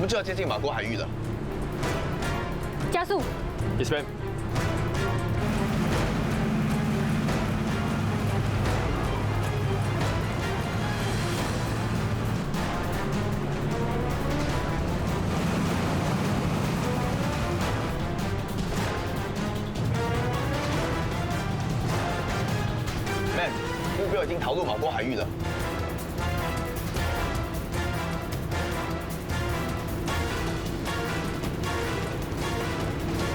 们就要接近马国海域了。加速。Yes, ma'am. Ma'am，目标已经逃入马国海域了。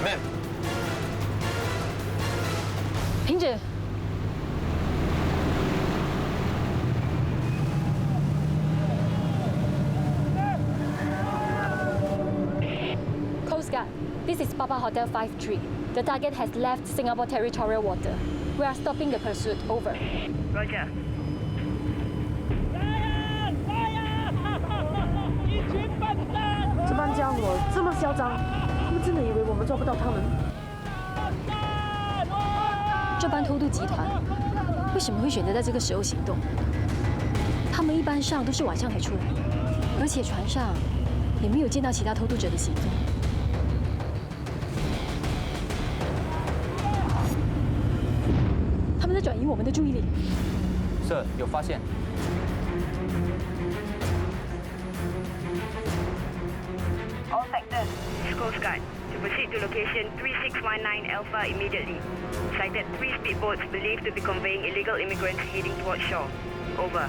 Ma'am，停止。Coast Guard, this is Papa Hotel 53. The target has left Singapore territorial water. We are stopping the pursuit. Over. Roger. 这帮家伙这么嚣张，他们真的以为我们抓不到他们？这帮偷渡集团为什么会选择在这个时候行动？他们一般上都是晚上才出来的，而且船上也没有见到其他偷渡者的行踪。他们在转移我们的注意力。Sir，有发现。All sectors, this Coast Guard. To proceed to location 3619 Alpha immediately. Sighted 3 speedboats believed to be conveying illegal immigrants heading towards shore. Over.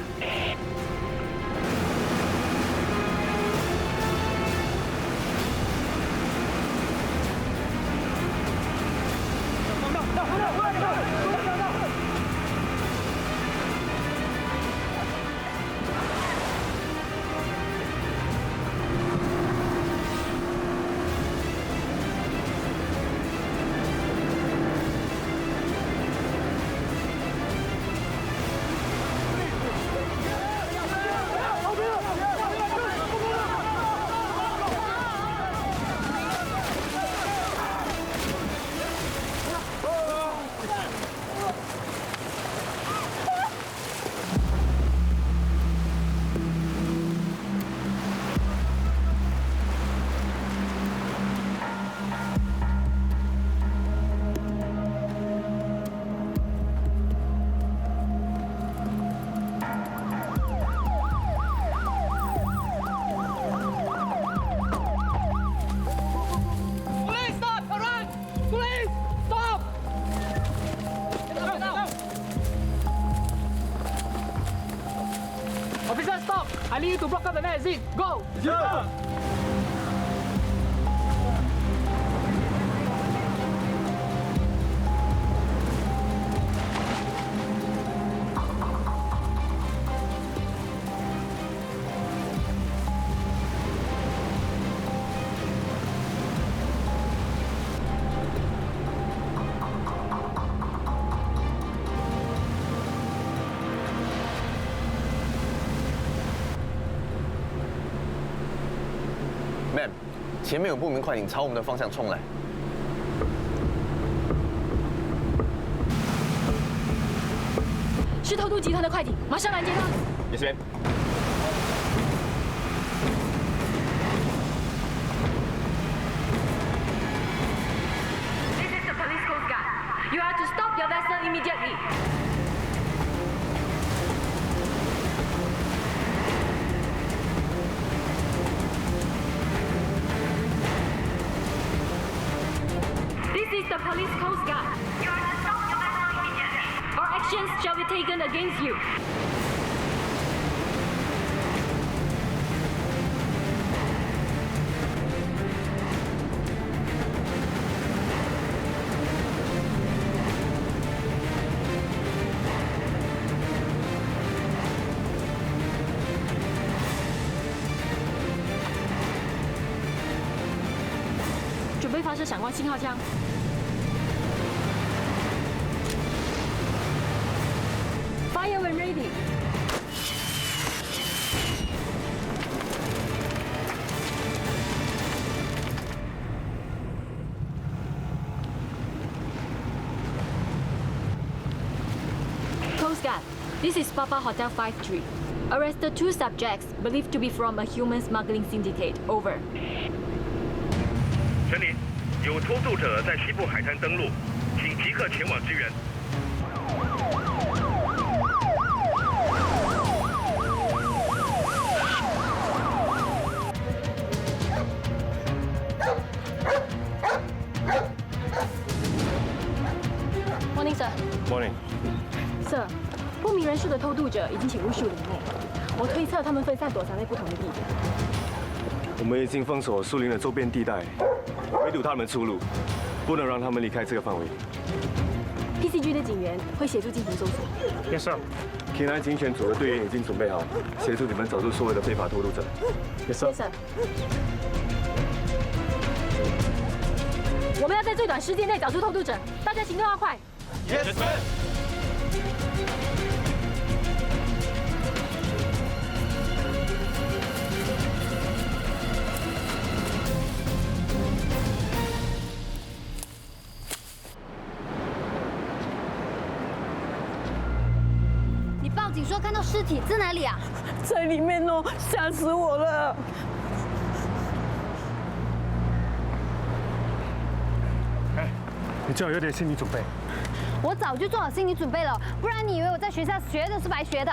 Officer, stop! I need you to block up the magazine. Go! Yeah. Ma'am，前面有不明快艇朝我们的方向冲来。是偷渡集团的快艇，马上拦截他。Yes, ma'am. This is the police Coast Guard. You are to stop your vessel immediately. This is the police Coast Guard. You are to stop your vessel immediately. Our actions shall be taken against you. 准备发射闪光信号枪。Fire when ready. Coast Guard, this is Papa Hotel 53. Arrested 2 subjects believed to be from a human smuggling syndicate. Over. 全林，有偷渡者在西部海滩登陆，请即刻前往支援。 Morning, sir. Morning。 Sir，不明人数的偷渡者已经潜入树林内，我推测他们分散躲藏在不同的地点。我们已经封锁树林的周边地带，围堵他们出路，不能让他们离开这个范围。 PCG 的警员会协助进行搜索。 Yes, sir。K9警犬组的队员已经准备好，协助你们找出所有的非法偷渡者。Yes, sir。 Yes, sir。我们要在最短时间内找出偷渡者，大家行动要快。 Yes, sir。 你报警说看到尸体在哪里啊？在里面哦，吓死我了！哎，你最好有点心理准备。 我早就做好心理准备了，不然你以为我在学校学的是白学的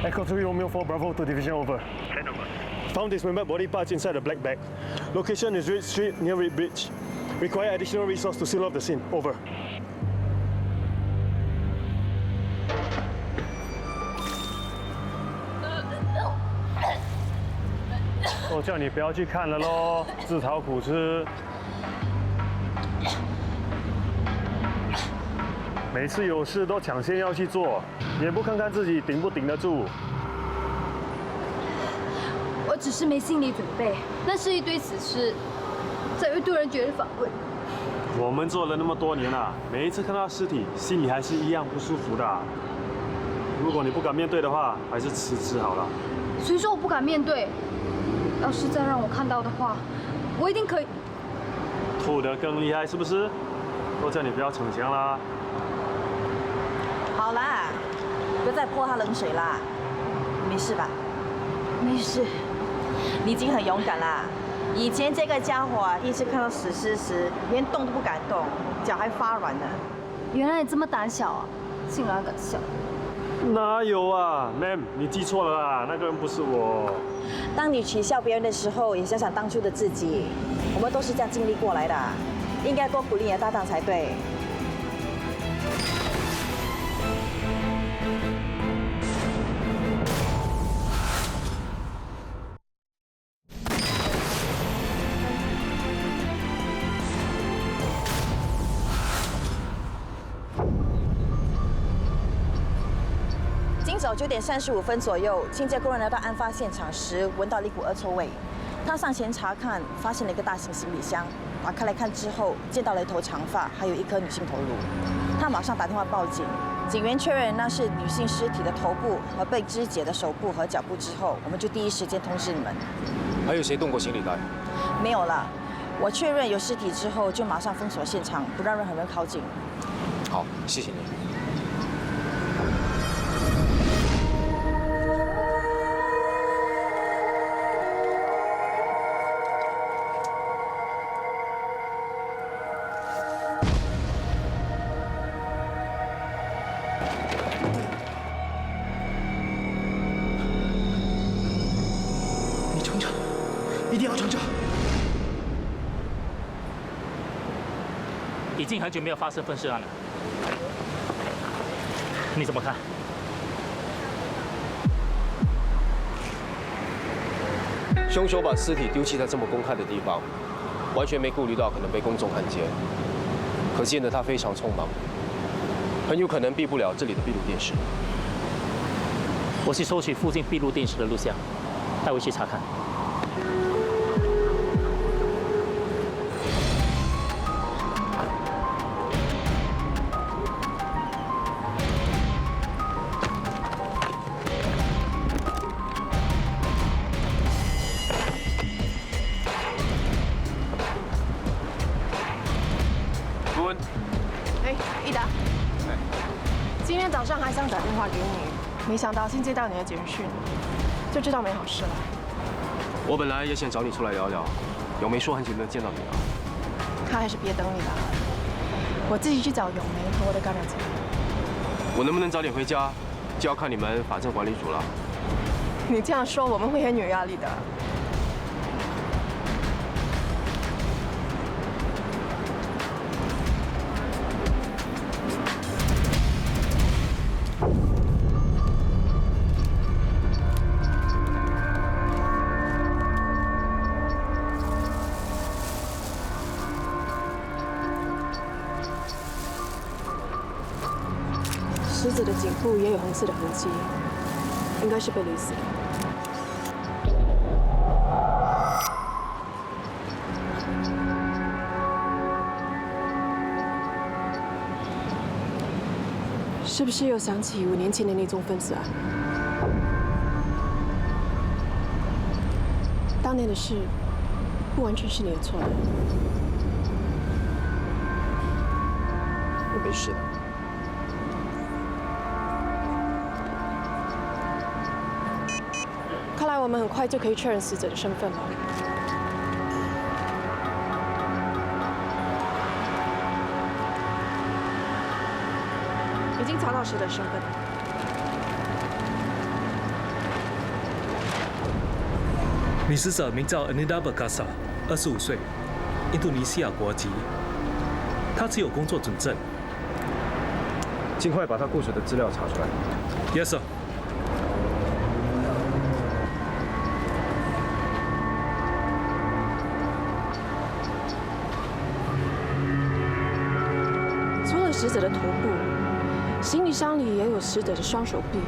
？Echo 3 Romeo 4 Bravo to Division over. Found dismembered body parts inside a black bag. Location is Reed Street near Reed Bridge. Require additional resource to seal off the scene. Over. 我叫你不要去看了喽，自讨苦吃。每次有事都抢先要去做，也不看看自己顶不顶得住。我只是没心理准备，那是一堆死尸，才会突然觉得反胃。我们做了那么多年了，每一次看到尸体，心里还是一样不舒服的。如果你不敢面对的话，还是辞职好了。谁说我不敢面对？要是再让我看到的话，我一定可以。吐得更厉害是不是？都叫你不要逞强啦。好啦，不要再泼他冷水啦。没事吧？没事。你已经很勇敢啦。以前这个家伙啊，第一次看到死尸时，连动都不敢动，脚还发软呢。原来你这么胆小啊，竟然敢笑。哪有啊 ，Ma'am， 你记错了啦，那个人不是我。当你取笑别人的时候，也想想当初的自己。我们都是这样经历过来的，应该多鼓励你的搭档才对。今早9点35分左右，清洁工人来到案发现场时，闻到了一股恶臭味。他上前查看，发现了一个大型行李箱。打开来看之后，见到了一头长发，还有一颗女性头颅。他马上打电话报警。警员确认那是女性尸体的头部和被肢解的手部和脚部之后，我们就第一时间通知你们。还有谁动过行李袋？没有了。我确认有尸体之后，就马上封锁现场，不让任何人靠近。好，谢谢你。你撑着，一定要撑着。已经很久没有发生分尸案了，你怎么看？凶手把尸体丢弃在这么公开的地方，完全没顾虑到可能被公众看见，可见的他非常匆忙，很有可能避不了这里的闭路电视。我去收取附近闭路电视的录像，带回去查看。坤。哎，益达。今天早上还想打电话给你，没想到先接到你的简讯，就知道没好事了。我本来也想找你出来聊聊，有梅说很久没有见到你了。他还是别等你了，我自己去找咏梅和我的干儿姐。我能不能早点回家，就要看你们法政管理组了。你这样说，我们会很有压力的。死者的颈部也有红色的痕迹，应该是被勒死的。是不是又想起5年前的那宗分尸案？当年的事不完全是你的错。我没事的。看来我们很快就可以确认死者的身份了。已经查到死者身份了。女死者名叫 Anida Bergasa， 25岁，印度尼西亚国籍。她持有工作准证。尽快把她雇主的资料查出来。Yes sir。除了死者的头部，行李箱里也有死者的双手臂、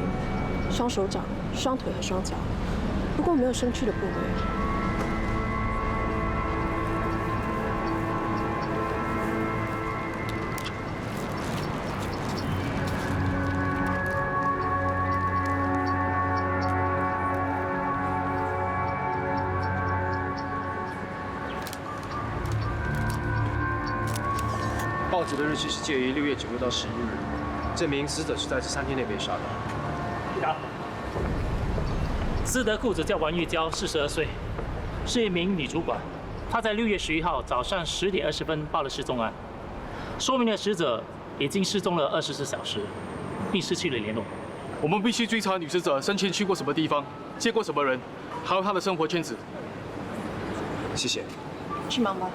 双手掌、双腿和双脚，不过没有身躯的部位。报纸的日期是介于6月9日到11日，证明死者是在这3天内被杀的。死者雇主叫王玉娇，42岁，是一名女主管。她在6月11号早上10点20分报了失踪案，说明了死者已经失踪了24小时，并失去了联络。我们必须追查女死者生前去过什么地方，见过什么人，还有她的生活圈子。谢谢。去忙吧。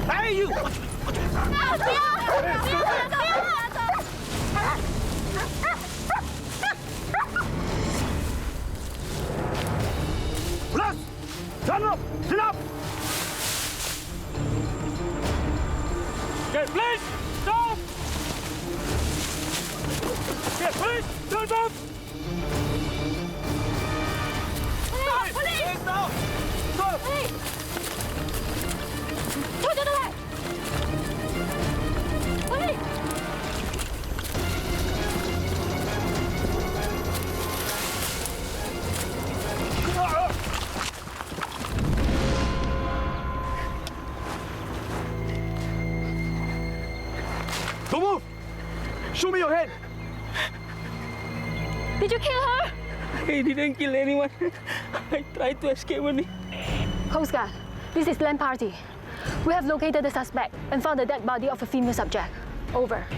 哎呦！不要！不要！Plus, stand up, sit up. Okay, please stop. Okay, please stand up. Please stop. Stop. 退！喂！Don't move. Show me your hand. Did you kill her? I didn't kill anyone. I tried to escape only. Coast Guard, this is Land Party. We have located the suspect and found the dead body of a female subject. Over. “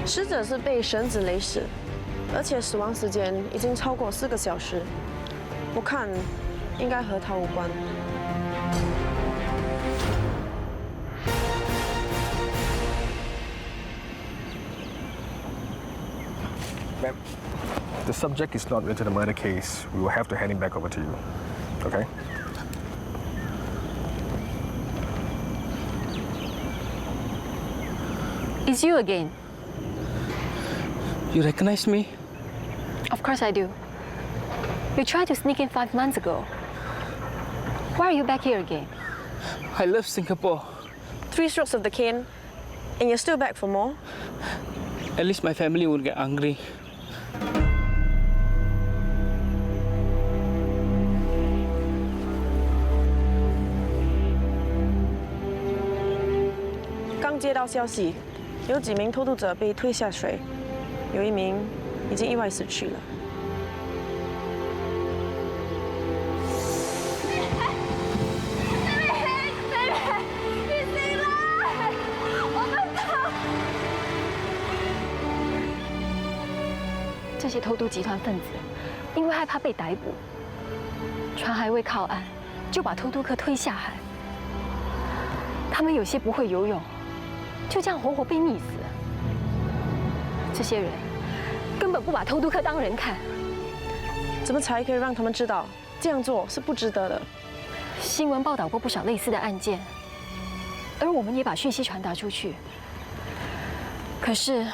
死者是被绳子勒死，而且死亡时间已经超过4个小时。我看应该和他无关。Ma'am, the subject is not into the murder case. We will have to hand him back over to you. Okay? It's you again. You recognize me? Of course I do. You tried to sneak in 5 months ago. Why are you back here again? I love Singapore. 3 strokes of the cane, and you're still back for more? At least my family won't get angry.刚接到消息，有几名偷渡者被推下水，有1名已经意外死去了。这些偷渡集团分子因为害怕被逮捕，船还未靠岸，就把偷渡客推下海。他们有些不会游泳，就这样活活被溺死。这些人根本不把偷渡客当人看。怎么才可以让他们知道这样做是不值得的？新闻报道过不少类似的案件，而我们也把讯息传达出去。可是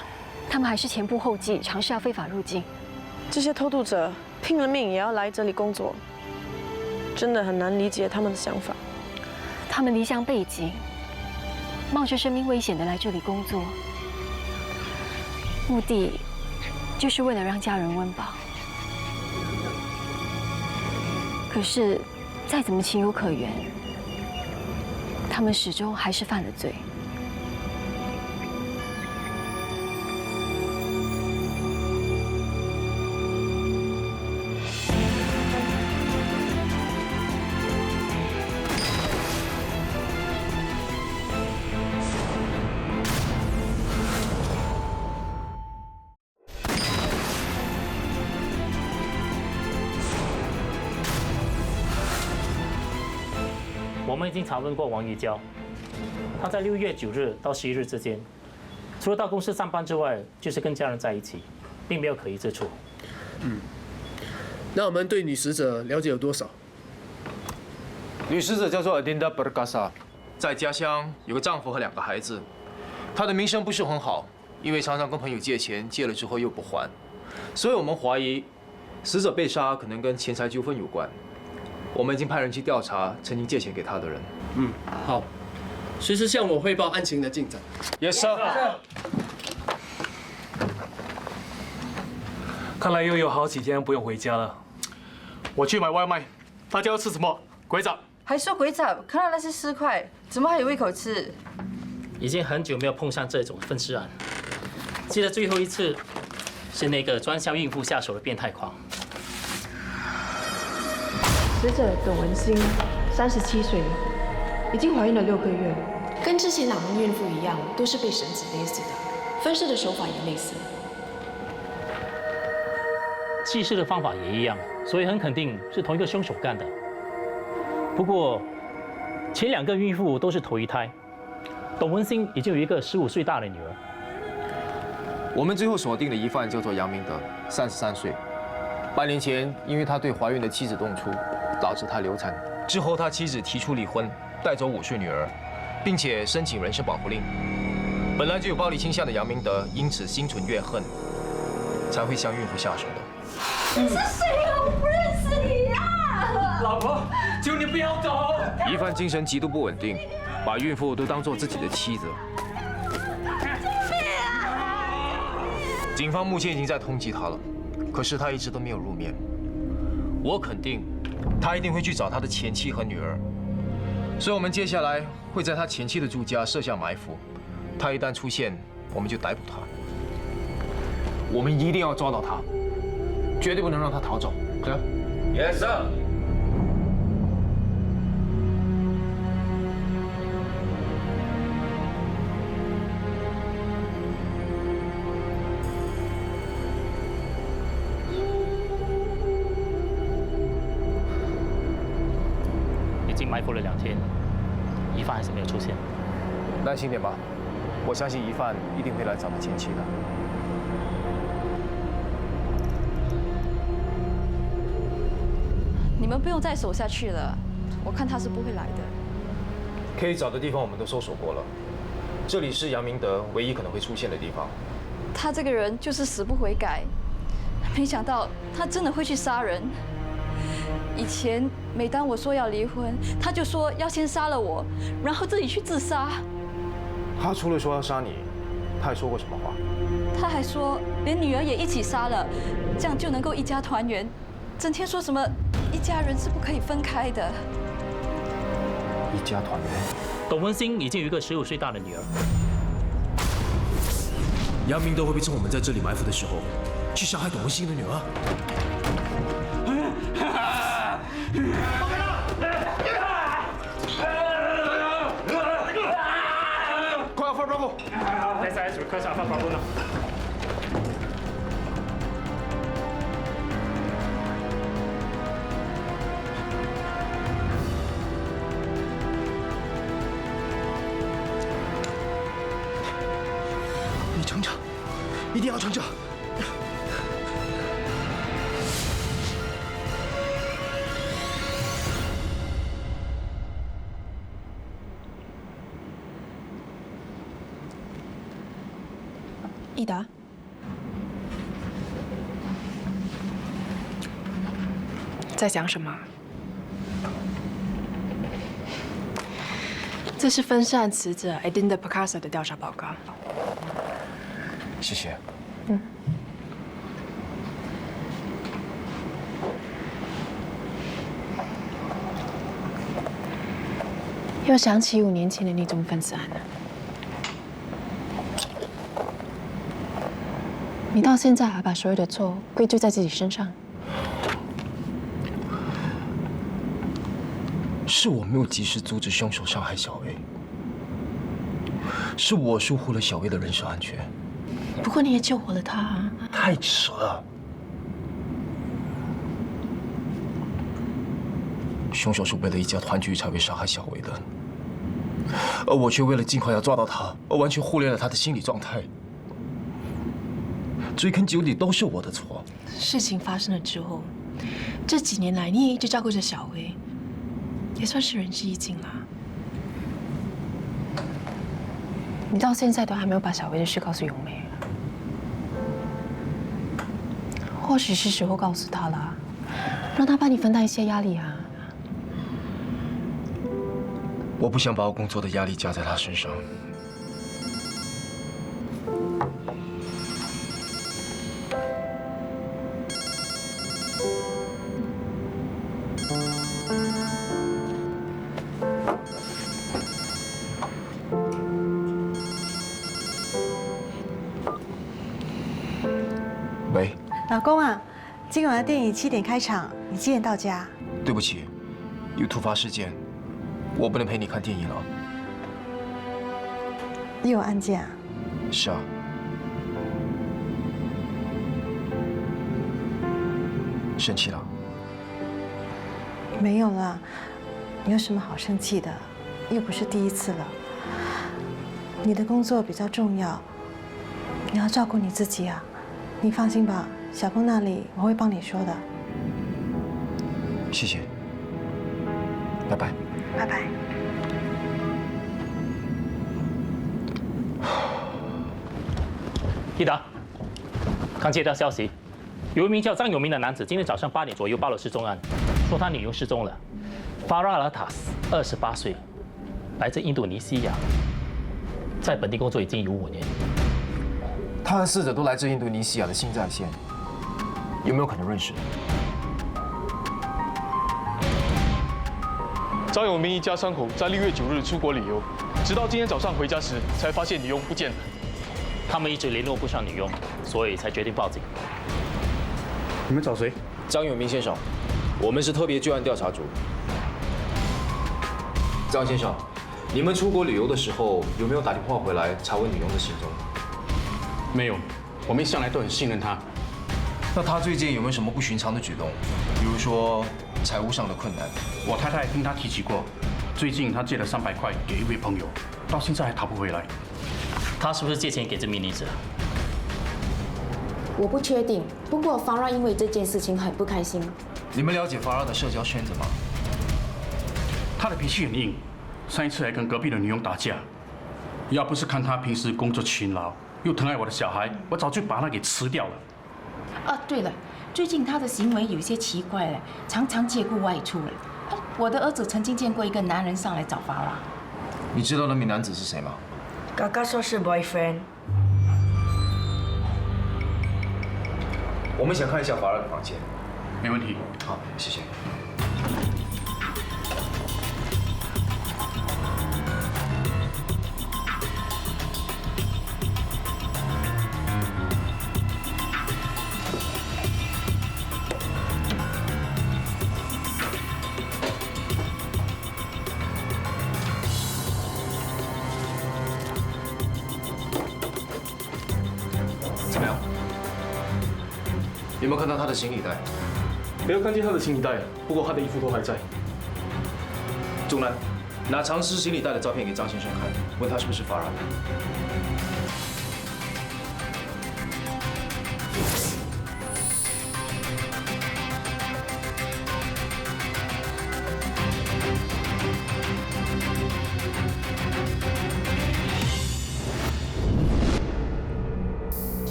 他们还是前仆后继，尝试要非法入境。这些偷渡者拼了命也要来这里工作，真的很难理解他们的想法。他们离乡背井，冒着生命危险的来这里工作，目的就是为了让家人温饱。可是，再怎么情有可原，他们始终还是犯了罪。我们已经查问过王玉娇，她在6月9日到11日之间，除了到公司上班之外，就是跟家人在一起，并没有可疑之处。那我们对女死者了解有多少？女死者叫做 Adinda Perkasa， 在家乡有个丈夫和2个孩子。她的名声不是很好，因为常常跟朋友借钱，借了之后又不还，所以我们怀疑死者被杀可能跟钱财纠纷有关。我们已经派人去调查曾经借钱给她的人。好，随时向我汇报案情的进展。 Yes sir。看来又有好几天不用回家了。我去买外卖，大家要吃什么？鬼掌。还说鬼掌，看到那些尸块，怎么还有胃口吃？已经很久没有碰上这种分尸案，记得最后一次是那个专向孕妇下手的变态狂。 死者董文馨，37岁，已经怀孕了6个月。跟之前2名孕妇一样，都是被绳子勒死的，分尸的手法也类似。弃尸的方法也一样，所以很肯定是同一个凶手干的。不过，前2个孕妇都是头一胎，董文馨已经有一个15岁大的女儿。我们最后锁定的疑犯叫做杨明德，33岁。8年前，因为他对怀孕的妻子动粗，导致他流产。之后，他妻子提出离婚，带走5岁女儿，并且申请人身保护令。本来就有暴力倾向的杨明德，因此心存怨恨，才会向孕妇下手的。你是谁啊？我不认识你呀！老婆，求你不要走！疑犯精神极度不稳定，把孕妇都当作自己的妻子。警方目前已经在通缉他了。 可是他一直都没有露面，我肯定，他一定会去找他的前妻和女儿，所以我们接下来会在他前妻的住家设下埋伏，他一旦出现，我们就逮捕他。我们一定要抓到他，绝对不能让他逃走。Yes, sir. 埋伏了2天，疑犯还是没有出现。耐心点吧，我相信疑犯一定会来找他前妻的。你们不用再守下去了，我看他是不会来的。可以找的地方我们都搜索过了，这里是杨明德唯一可能会出现的地方。他这个人就是死不悔改，没想到他真的会去杀人。以前每当我说要离婚，他就说要先杀了我，然后自己去自杀。他除了说要杀你，他还说过什么话？他还说连女儿也一起杀了，这样就能够一家团圆。整天说什么一家人是不可以分开的。一家团圆。董文兴已经有一个15岁大的女儿。杨明德会不会趁我们在这里埋伏的时候，去杀害董文兴的女儿？快Alpha Bravo！ SAS request Alpha Bravo now。你撑着，一定要撑着。益达，在讲什么？这是分散死者 Edinda Perkasa 的调查报告。谢谢。又想起5年前的那宗分尸案了。你到现在还把所有的错归咎在自己身上？是我没有及时阻止凶手杀害小薇，是我疏忽了小薇的人身安全。不过你也救活了她啊！太扯了！凶手是为了一家团聚才会杀害小薇的，而我却为了尽快要抓到他，而完全忽略了他的心理状态。追根究底都是我的错。事情发生了之后，这几年来你也一直照顾着小薇，也算是仁至义尽了。你到现在都还没有把小薇的事告诉咏梅，或许是时候告诉她了，让她帮你分担一些压力啊。我不想把我工作的压力加在她身上。喂，老公啊，今晚的电影7点开场，你几点到家？对不起，有突发事件，我不能陪你看电影了。你有案件啊？是啊。生气了？没有了，你有什么好生气的？又不是第一次了。你的工作比较重要，你要照顾你自己啊。你放心吧，小峰那里我会帮你说的。谢谢，拜拜。拜拜。益达，刚接到消息，有一名叫张永明的男子今天早上8点左右报了失踪案，说他女佣失踪了。Farah Alatas， 28岁，来自印度尼西亚，在本地工作已经有5年。他和死者都来自印度尼西亚的新寨县，有没有可能认识？张永明一家3口在6月9日出国旅游，直到今天早上回家时才发现女佣不见了。他们一直联络不上女佣，所以才决定报警。你们找谁？张永明先生，我们是特别罪案调查组。张先生，你们出国旅游的时候有没有打电话回来查问女佣的行踪？没有，我们一向来都很信任他。那他最近有没有什么不寻常的举动？比如说财务上的困难？我太太听他提起过，最近他借了300块给一位朋友，到现在还讨不回来。他是不是借钱给这名女子？我不确定，不过方让因为这件事情很不开心。你们了解法拉的社交圈子吗？他的脾气很硬，上一次还跟隔壁的女佣打架。要不是看他平时工作勤劳，又疼爱我的小孩，我早就把他给吃掉了。啊，对了，最近他的行为有些奇怪了，常常借故外出了。我的儿子曾经见过一个男人上来找法拉。你知道那名男子是谁吗？哥哥说是 boyfriend。我们想看一下法拉的房间。没问题。好，谢谢。怎么样？有没有看到他的行李袋？没有看见他的行李袋，不过他的衣服都还在。仲南，拿藏尸行李袋的照片给张先生看，问他是不是法拉的。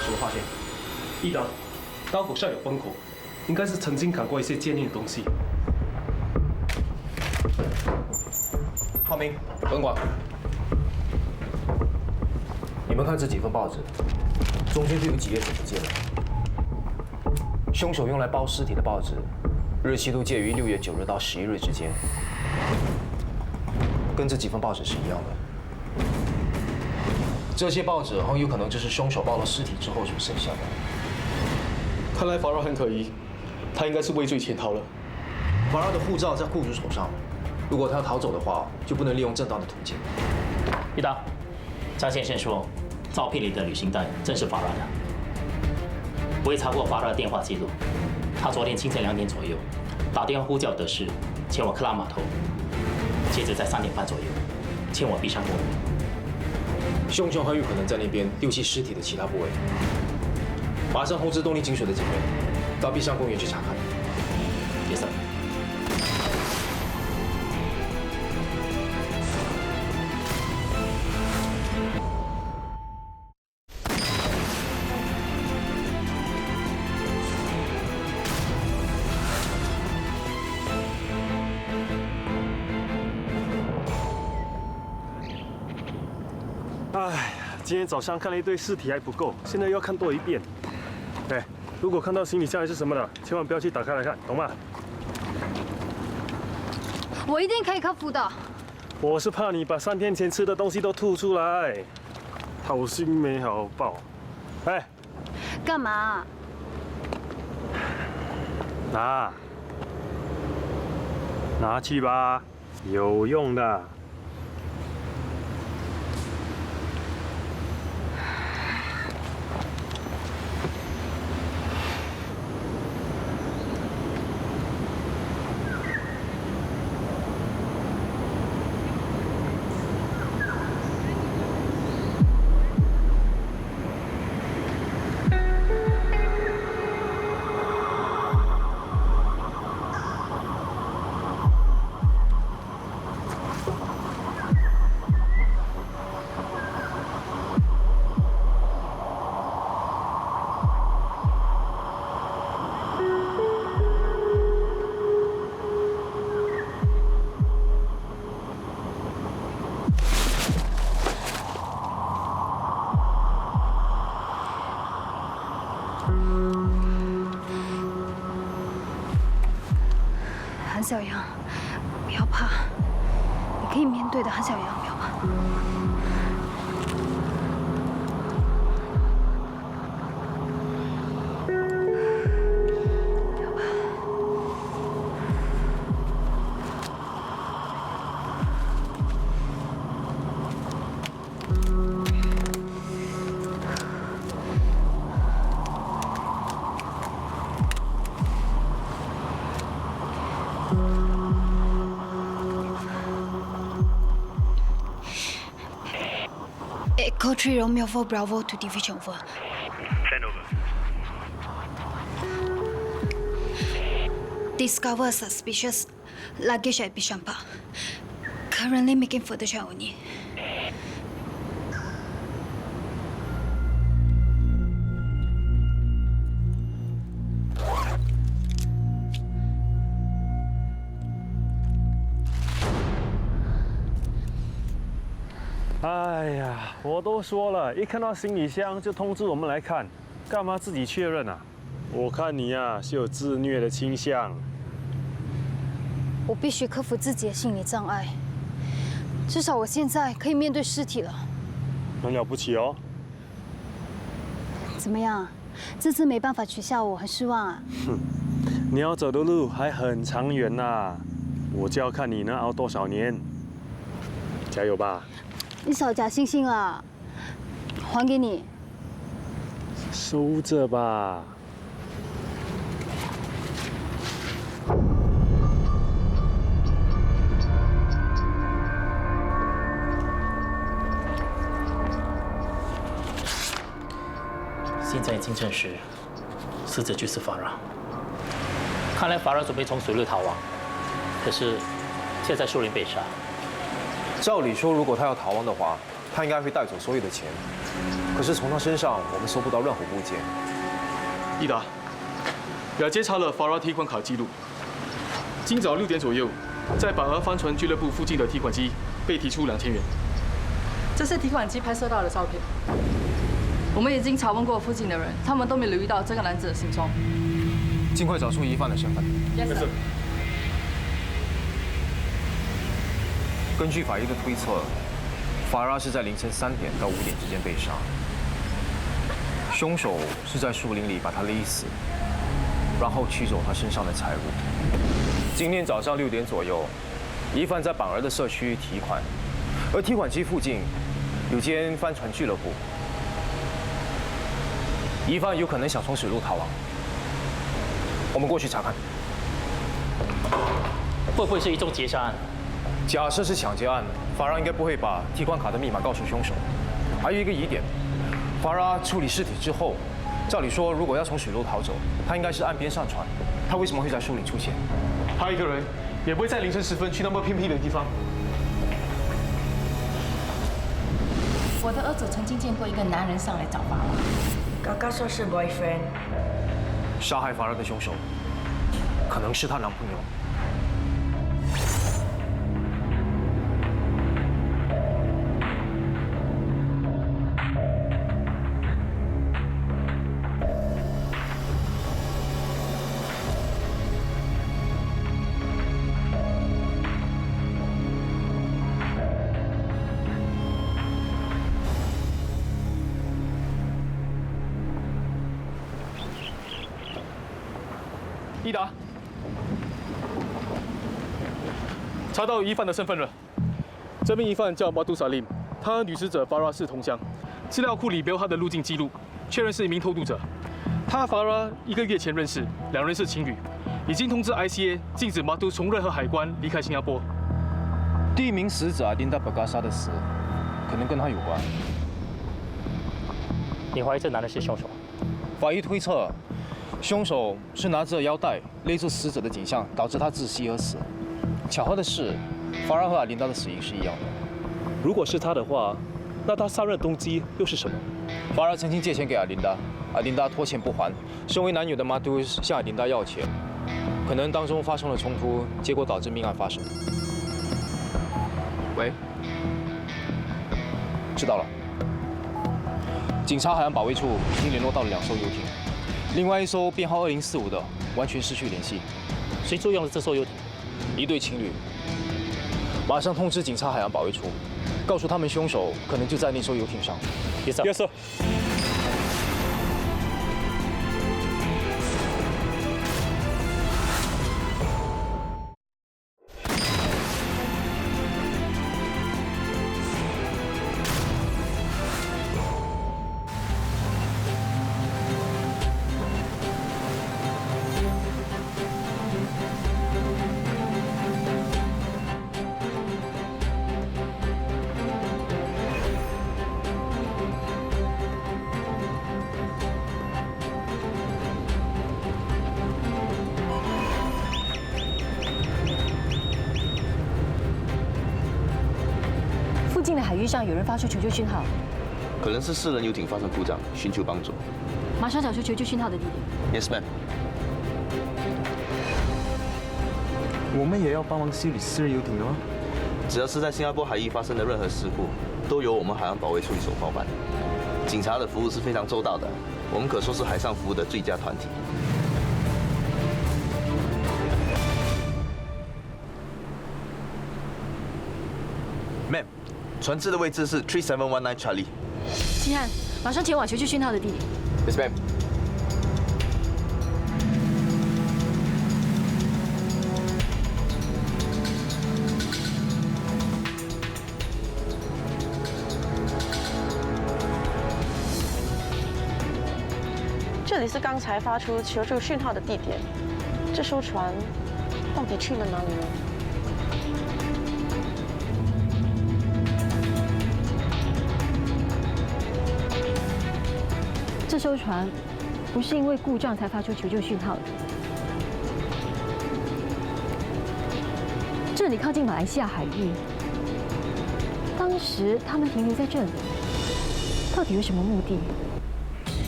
什么发现？一刀，刀口上有崩口，应该是曾经砍过一些坚硬的东西。浩明、本广，你们看这几份报纸，中间都有几页纸不见了。凶手用来包尸体的报纸，日期都介于6月9日到11日之间，跟这几份报纸是一样的。这些报纸很有可能就是凶手包了尸体之后所剩下的。看来法拉很可疑，他应该是畏罪潜逃了。法拉的护照在雇主手上，如果他要逃走的话，就不能利用正当的途径。一刀，张先生说，照片里的旅行袋正是法拉的。我也查过法拉的电话记录，他昨天清晨2点左右打电话呼叫德士前往克拉码头，接着在3点半左右前往碧山公园。凶手很有可能在那边丢弃尸体的其他部位。马上通知东宁警署的警员，到碧山公园去查看。Yes, sir. 哎，今天早上看了一堆尸体还不够，现在又要看多一遍。哎，如果看到行李箱还是什么的，千万不要去打开来看，懂吗？我一定可以克服的。我是怕你把3天前吃的东西都吐出来，好心没好报。哎，干嘛？拿去吧，有用的。韩小阳，不要怕，你可以面对的，韩小阳，不要怕。Echo 3 Romeo 4 Bravo to Division 4. Send over. discovered suspicious luggage at Bishan Park. Currently making further check only.哎呀，我都说了，一看到行李箱就通知我们来看，干嘛自己确认啊？我看你呀是有自虐的倾向。我必须克服自己的心理障碍，至少我现在可以面对尸体了。很了不起哦。怎么样？这次没办法取笑我，很失望啊？哼，你要走的路还很长远呐，我就要看你能熬多少年。加油吧！你少假惺惺了，还给你。收着吧。现在已经证实，死者就是法拉。看来法拉准备从水路逃亡，可是却在树林被杀。照理说，如果他要逃亡的话，他应该会带走所有的钱。可是从他身上，我们搜不到任何物件。益达，雅接查了法拉提款卡记录。今早6点左右，在板儿帆船俱乐部附近的提款机被提出2000元。这是提款机拍摄到的照片。我们已经查问过附近的人，他们都没留意到这个男子的行踪。尽快找出疑犯的身份。Yes, sir. 根据法医的推测，法拉是在凌晨3点到5点之间被杀。凶手是在树林里把他勒死，然后取走他身上的财物。今天早上6点左右，疑犯在板儿的社区提款，而提款机附近有间帆船俱乐部。疑犯有可能想从水路逃亡，我们过去查看。会不会是一宗劫杀案？假设是抢劫案，法拉应该不会把提款卡的密码告诉凶手。还有一个疑点，法拉处理尸体之后，照理说如果要从水路逃走，他应该是岸边上船，他为什么会在树林出现？他一个人也不会在凌晨时分去那么偏僻的地方。我的儿子曾经见过一个男人上来找法拉。哥哥说是 boyfriend。杀害法拉的凶手，可能是她男朋友。益达，查到疑犯的身份了。这名疑犯叫马杜萨林，他和女死者法拉是同乡。资料库里没有他的入境记录，确认是一名偷渡者。他和法拉1个月前认识，2人是情侣，已经通知 ICA 禁止马杜从任何海关离开新加坡。第一名死者阿丁达·巴嘎萨的死，可能跟他有关。你怀疑这男人是凶手？法医推测，凶手是拿着腰带勒住死者的景象，导致他窒息而死。巧合的是，法拉和阿琳达的死因是一样的。如果是他的话，那他杀人动机又是什么？法拉曾经借钱给阿琳达，阿琳达拖欠不还，身为男友的马杜向阿琳达要钱，可能当中发生了冲突，结果导致命案发生。喂，知道了。警察海岸保卫处已经联络到了2艘游艇，另外1艘编号2045的完全失去联系。谁租用了这艘游艇？一对情侣。马上通知警察海岸保卫处，告诉他们凶手可能就在那艘游艇上。Yes, sir. 域上有人发出求救讯号，可能是私人游艇发生故障，寻求帮助。马上找出求救讯号的地点。 Yes, ma'am。我们也要帮忙修理私人游艇的吗？只要是在新加坡海域发生的任何事故，都由我们海岸保卫处一手包办。警察的服务是非常周到的，我们可说是海上服务的最佳团体。Ma'am， 船只的位置是3719 Charlie。清汉，马上前往求救讯号的地点。 Yes, ma'am。 这里是刚才发出求救讯号的地点，这艘船到底去了哪里呢？这艘船不是因为故障才发出求救讯号的。这里靠近马来西亚海域，当时他们停留在这里，到底有什么目的？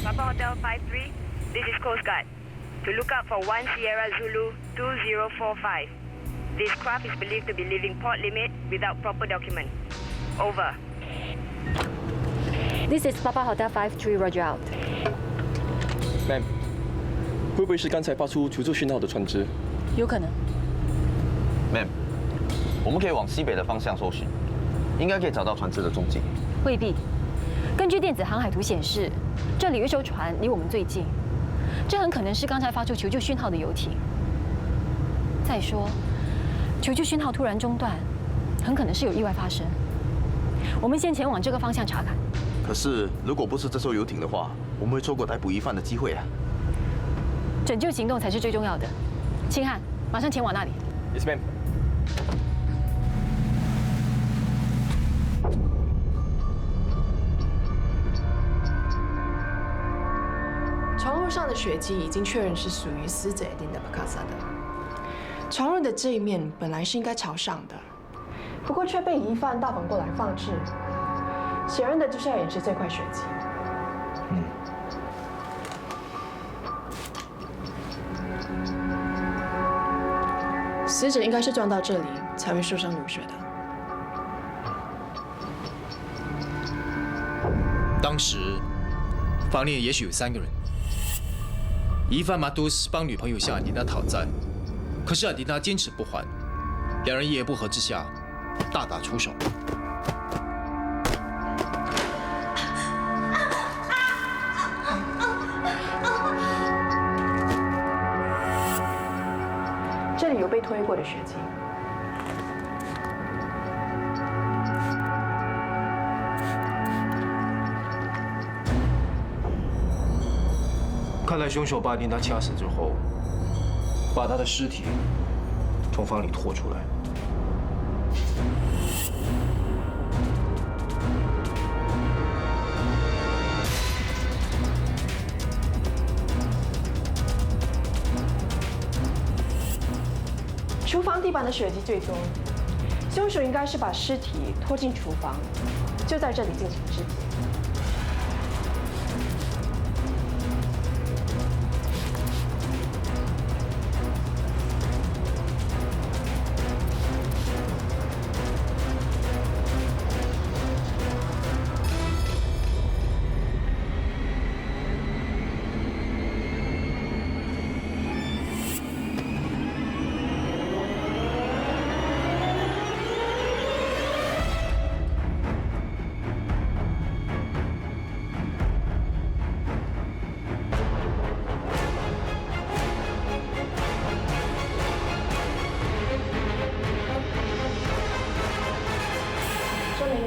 Papa Hotel 53, this is Coast Guard. To look out for 1 Sierra Zulu 2045. This craft is believed to be leaving port limit without proper document. Over. This is Papa Hotel 53, Roger out. Ma'am， 会不会是刚才发出求救讯号的船只？有可能。 Ma'am， 我们可以往西北的方向搜寻，应该可以找到船只的踪迹。未必。根据电子航海图显示，这里有一艘船离我们最近，这很可能是刚才发出求救讯号的游艇。再说，求救讯号突然中断，很可能是有意外发生。我们先前往这个方向查看。可是，如果不是这艘游艇的话，我们会错过逮捕疑犯的机会啊！拯救行动才是最重要的。清汉，马上前往那里。 Yes, ma'am。 床褥上的血迹已经确认是属于死者Adinda Perkasa的。床褥的这一面本来是应该朝上的，不过却被疑犯大反过来放置，显然的就是要掩饰这块血迹。死者应该是撞到这里才会受伤流血的。当时房内也许有3个人。 疑犯马杜斯帮女朋友向阿迪娜讨债，可是阿迪娜坚持不还，两人一言不合之下大打出手。这里有被拖过的血迹。 看来凶手把阿迪娜掐死之后，把她的尸体从房里拖出来。厨房地板的血迹最多，凶手应该是把尸体拖进厨房，就在这里进行肢解。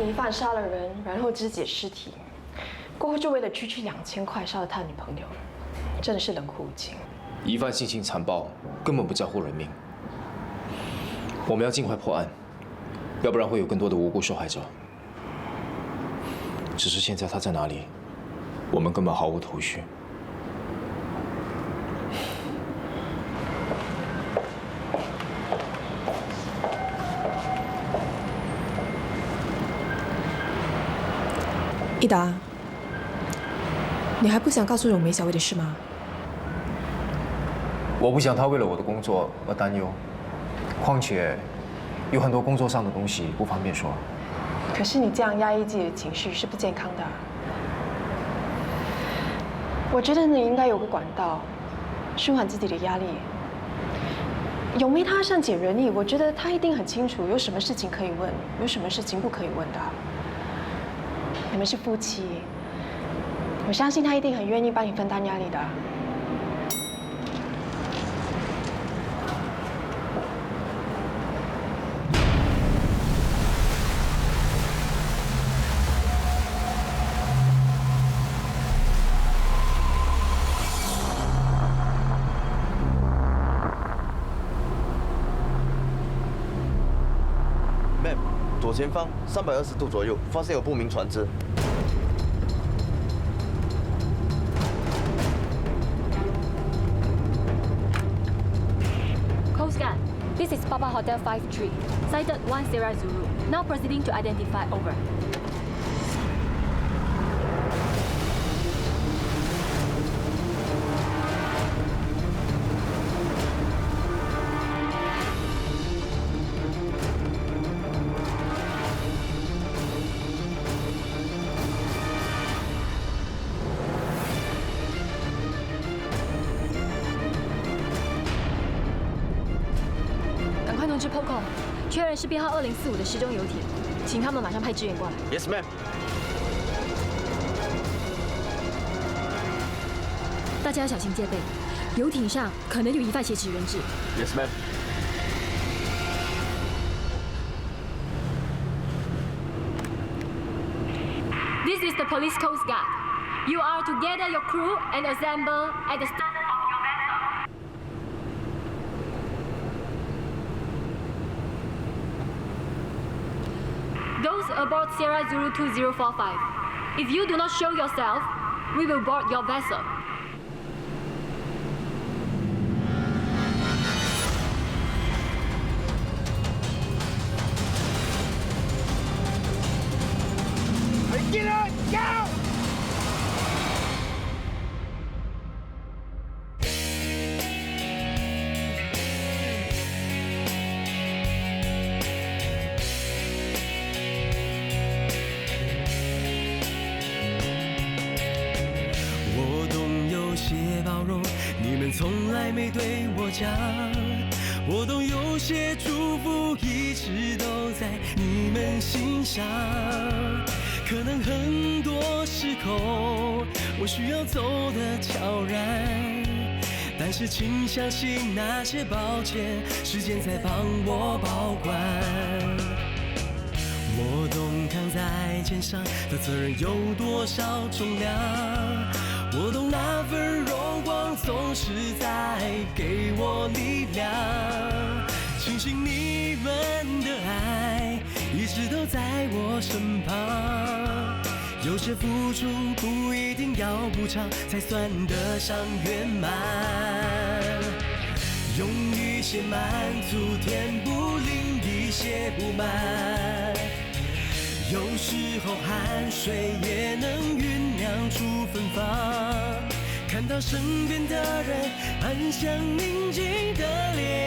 疑犯杀了人，然后肢解尸体，过后就为了区区2000块杀了他的女朋友，真的是冷酷无情。疑犯性情残暴，根本不在乎人命。我们要尽快破案，要不然会有更多的无辜受害者。只是现在他在哪里，我们根本毫无头绪。 这益达，你还不想告诉我梅小薇的事吗？我不想她为了我的工作而担忧，况且有很多工作上的东西不方便说。可是你这样压抑自己的情绪是不健康的。我觉得你应该有个管道，舒缓自己的压力。咏梅她善解人意，我觉得她一定很清楚有什么事情可以问，有什么事情不可以问的。你们是夫妻，我相信她一定很愿意帮你分担压力的。左前方320度左右，发现有不明船只。Coast Guard, this is Papa Hotel 53, sighted 1 Sierra Zulu. Now proceeding to identify. Over. 通知 POCO， 确认是编号2045的失踪游艇，请他们马上派支援过来。Yes, ma'am。大家要小心戒备，游艇上可能有疑犯挟持人质。Yes, ma'am。This is the Police Coast Guard. You are to gather your crew and assemble at the start of your vessel. Those aboard Sierra Zulu 2045, if you do not show yourself, we will board your vessel. Get up! Go! 我懂有些包容，你们从来没对我讲。我懂有些祝福一直都在你们心上。可能很多时候我需要走得悄然，但是请相信那些抱歉，时间在帮我保管。我懂扛在肩上的责任有多少重量，我懂那份荣光总是在给我力量。庆幸你们的爱一直都在我身旁，有些付出不一定要补偿才算得上圆满。用一些满足填补另一些不满，有时候汗水也能酝酿出芬芳。看到身边的人安详宁静的脸，